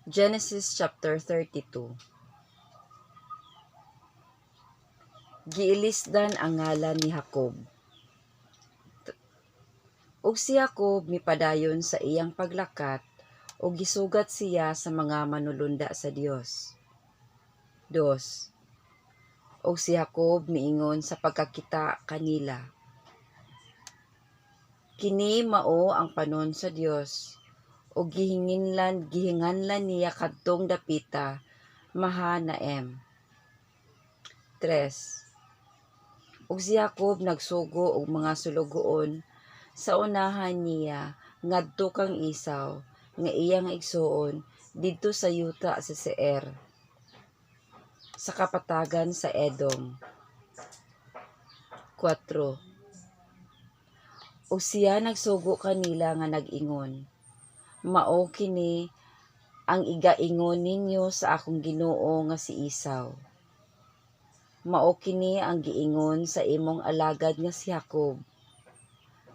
Genesis chapter 32. Giilisdan ang ngalan ni Jacob. Ug si Jacob mipadayon sa iyang paglakat ug gisugat siya sa mga manulunda sa Dios. 2. Ug si Jacob miingon sa pagkakita kanila, kini mao ang panon sa Dios, ug gihinganlan niya kadtong dapita Mahanaim. 3. Ug si Jacob nagsugo og mga sulugoon sa unahan niya ngadto kang Isaw nga iyang igsuon didto sa yuta sa Seir, sa kapatagan sa Edom. 4. Ug siya nagsugo kanila nga nag-ingon, mao kini ang igaingon ninyo sa akong Ginoo nga si Isaw. Mao kini ang giingon sa imong alagad nga si Jacob.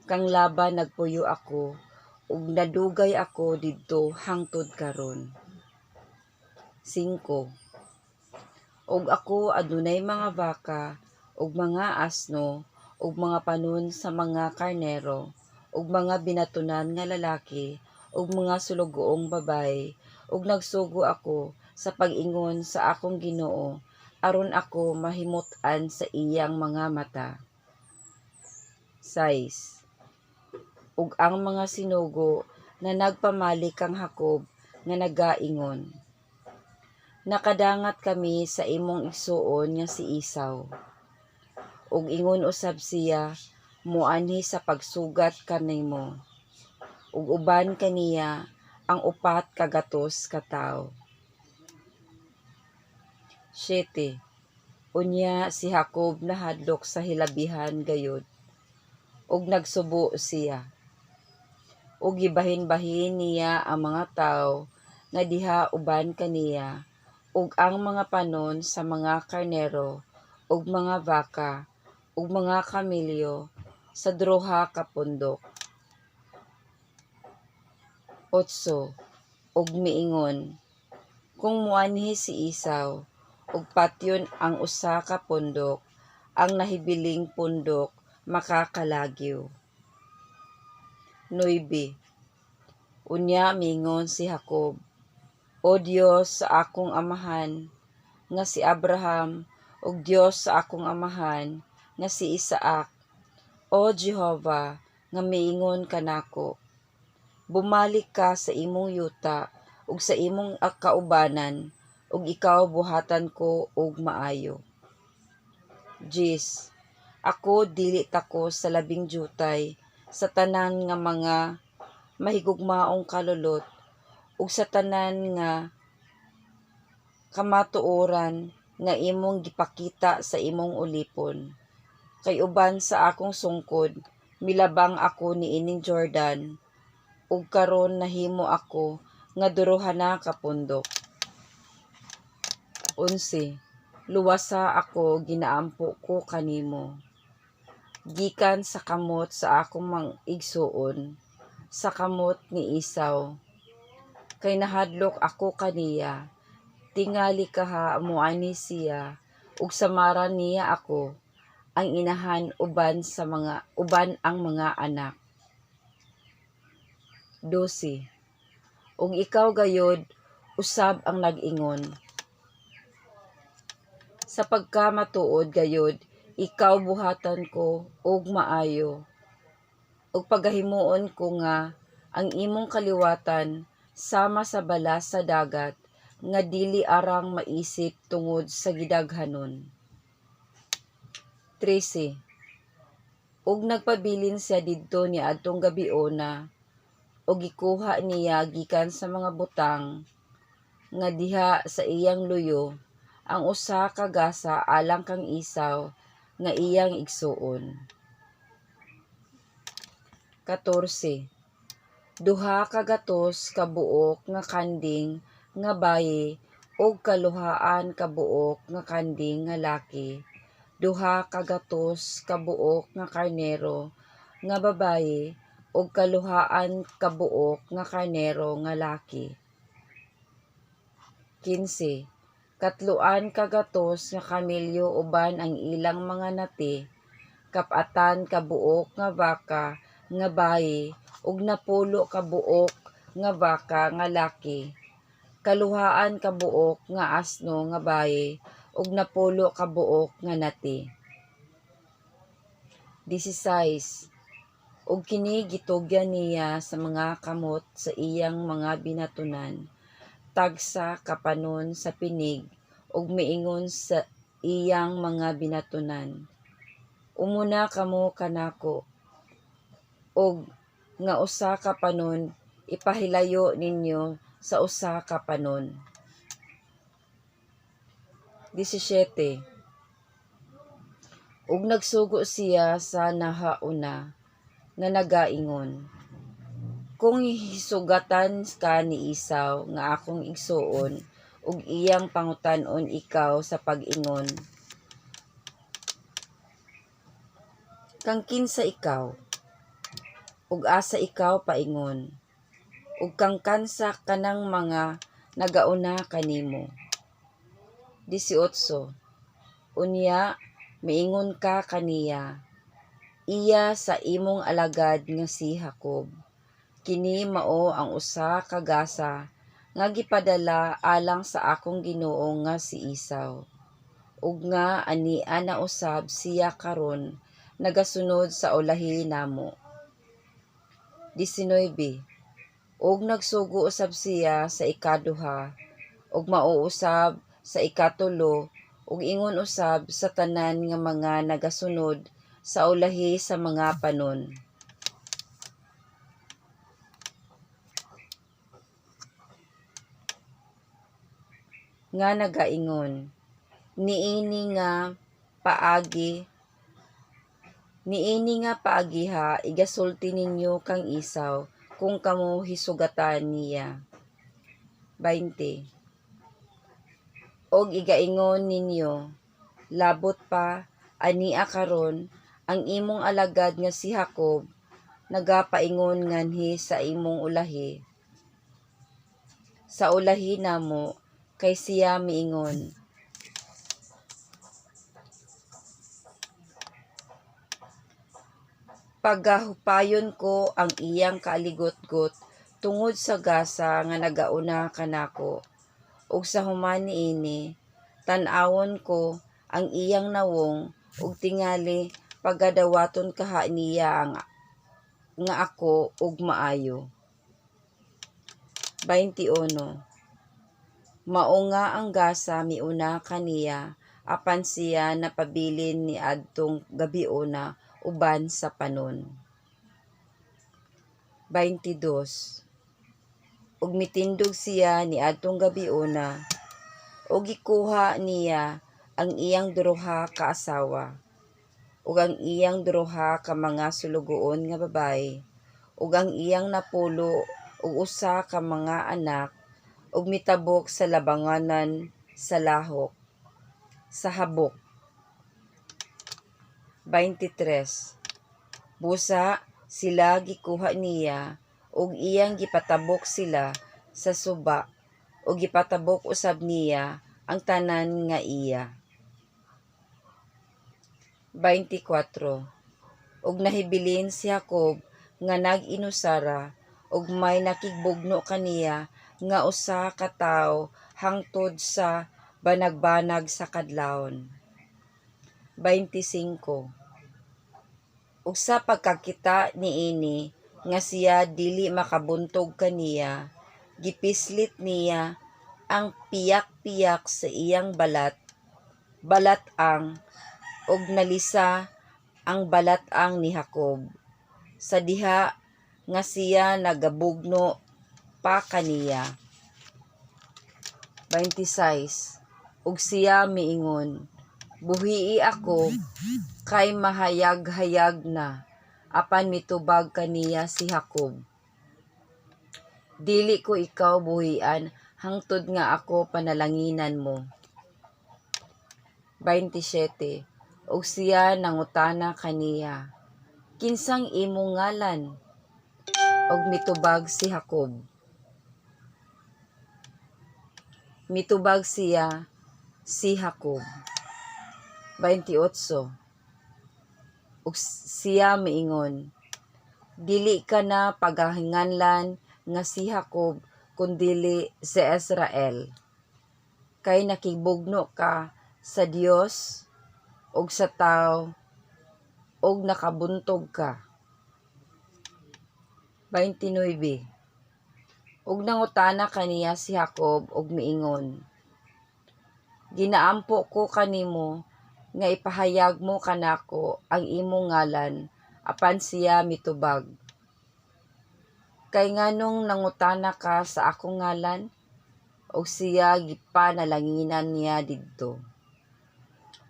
Kang laban nagpuyo ako ug nadugay ako didto hangtod karon. 5. Ug ako adunay mga baka ug mga asno ug mga panon sa mga karnero ug mga binatunan nga lalaki ug mga sulugoong babae, ug nagsugo ako sa pag-ingon sa akong Ginoo aron ako mahimut-an sa iyang mga mata. 6. Ug ang mga sinugo na nagpamali kang Jacob nga nagaingon, nakadangat kami sa imong igsuon nga si Isaw. Ug ingon usab siya, muanhi sa pagsugat kanimo. Ug uban kaniya ang 400 ka tawo. 7. Unya si Jacob nahadlok sa hilabihan gayud, ug nagsubo siya. Ug gibahin-bahin niya ang mga tawo nga diha uban kaniya, ug ang mga panon sa mga karnero, ug mga baka, ug mga kamelyo sa 2 ka pundok. 8. Ug miingon, kung muanhi si Isaw, ug patyon ang 1 ka pundok, ang nahibiling pundok makakalagyo. 9. Unya miingon si Jacob, O Dios sa akong amahan nga si Abraham, ug Dios sa akong amahan nga si Isaac, O Jehovah nga miingon kanako, bumalik ka sa imong yuta ug sa imong kaubanan, ug ikaw buhatan ko og maayo. 10. Ako dili tako sa labing jutay sa tanan nga mga mahigugmaong kalulot ug sa tanan nga kamatuoran nga imong gipakita sa imong ulipon. Kay uban sa akong sungkod, milabang ako niining Jordan, ug karon nahimo ako nga duruhana ka pundok. 11. Luwasa ako ginaampo ko kanimo, gikan sa kamot sa akong igsuon, sa kamot ni Isaw. Kay nahadlok ako kaniya, tingali kaha muani siya, ug samaran niya ako, ang inahan uban ang mga anak. 12. Ug ikaw gayod usab ang nag-ingon, sa pagkamatuod gayod ikaw buhatan ko og maayo, ug pagahimuon ko nga ang imong kaliwatan sama sa balas sa dagat nga dili arang maisip tungod sa gidaghanon. 13. Ug nagpabilin siya didto niadtong gabiona, ug gikuha niya gikan sa mga butang nga diha sa iyang luyo ang 1 ka gasa alang kang Isaw nga iyang igsuon. 14. 2 ka gatos ka buok nga kanding nga bayi ug kaluhaan ka buok nga kanding nga laki, 2 ka gatos ka buok nga karnero nga babayi ug kaluhaan ka buok nga karnero nga laki. 15. Katluan kagatos nga kamelyo uban ang ilang mga nati, kapatan kabuok nga baka nga bayi, ug napulo kabuok nga baka nga laki. Kaluhaan kabuok nga asno nga bayi, ug napulo kabuok nga nati. 16. Ug kini gitugyan niya sa mga kamot sa iyang mga binatunan, tagsa kapanon sa pinig, ug miingon sa iyang mga binatunan, umuna kamo kanako, ug nga usa ka panon ipahilayo ninyo sa usa ka panon. 17. Ug nagsugo siya sa nahauna nga nagaingon, kung hisugatan ka ni Isaw nga akong igsuon, ug iyang pangutan-on ikaw sa pag-ingon, kang kinsa ikaw, ug asa ikaw paingon, ug kang kansa kanang mga nagauna kanimo. 18. Unya, miingon ka kaniya, iya sa imong alagad nga si Jacob. Kini mao ang usa ka gasa nga gipadala alang sa akong Ginoo nga si Isaw, ug nga ania na usab siya karon nagasunod sa ulahi namo. 19. Ug nagsugo usab siya sa ikaduha, ug mauusab sa ikatulo, ug ingon usab sa tanan nga mga nagasunod sa ulahi sa mga panon. Nga nagaingon, niini nga paagiha igasulti ninyo kang Isaw kung kamo hisugatan niya. 20. Og igaingon ninyo, labot pa ania karon ang imong alagad nga si Jacob nagapaingon nganhi sa imong ulahi. Sa ulahi namo kay siya miingon, pagahupayon ko ang iyang kaaligot-got tungod sa gasa nga nagauna kanako, ug sa human niini tan-awon ko ang iyang nawong, ug tingali pagadawaton kaha niya nga ako ug maayo. 21. Mao nga ang gasa miuna kaniya, apan siya napabilin ni adtong gabiuna uban sa panon. 22. Ug mitindog siya ni adtong gabiuna, ug gikuha niya ang iyang duruha ka asawa, ug ang iyang duruha ka mga sulugoon nga babayi, ug ang iyang napulo ug usa ka mga anak, ug mitabok sa labanganan sa lahok, sa habok. 23. Busa sila gikuha niya, ug iyang gipatabok sila sa suba, ug gipatabok usab niya ang tanan nga iya. 24. Ug nahibilin si Jacob nga nag-inusara, ug may nakigbugno kaniya nga usa ka tawo hangtod sa banagbanag sa kadlawon. 25. Ug sa pagkakita niini nga siya dili makabuntog kaniya, gipislit niya ang piyak-piyak sa iyang balat-ang, ug nalisa ang balat-ang ni Jacob, sa diha nga siya nagabugno pa kaniya. 26. Ug siya miingon, buhii ako, kay mahayag-hayag na, apan mitubag kaniya si Jacob, dili ko ikaw buhian hangtod nga ako panalanginan mo. 27. Ug siya nangutana kaniya, kinsang imong ngalan? Ug mitubag si Jacob mitubag siya si Jacob. 28. Ug siya miingon, dili ka na pagahinganlan nga si Jacob kundili si Israel. Kay nakibugno ka sa Dios ug sa tao ug nakabuntog ka. 29. Ug nangutana kaniya si Jacob ug miingon, ginaampo ko kanimo nga ipahayag mo kanako ang imong ngalan apan siya mitubag. Kay nganong nangutana ka sa akong ngalan? O siya gipanalanginan niya didto.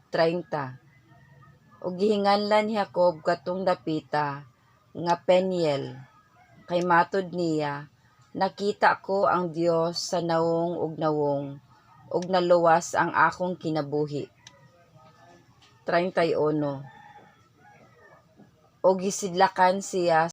30. Ug gihinganlan ni Jacob katong dapita nga Peniel, kay matud niya, nakita ko ang Dios sa nawong ug naluwas ang akong kinabuhi. 31. Ug gisidlakan siya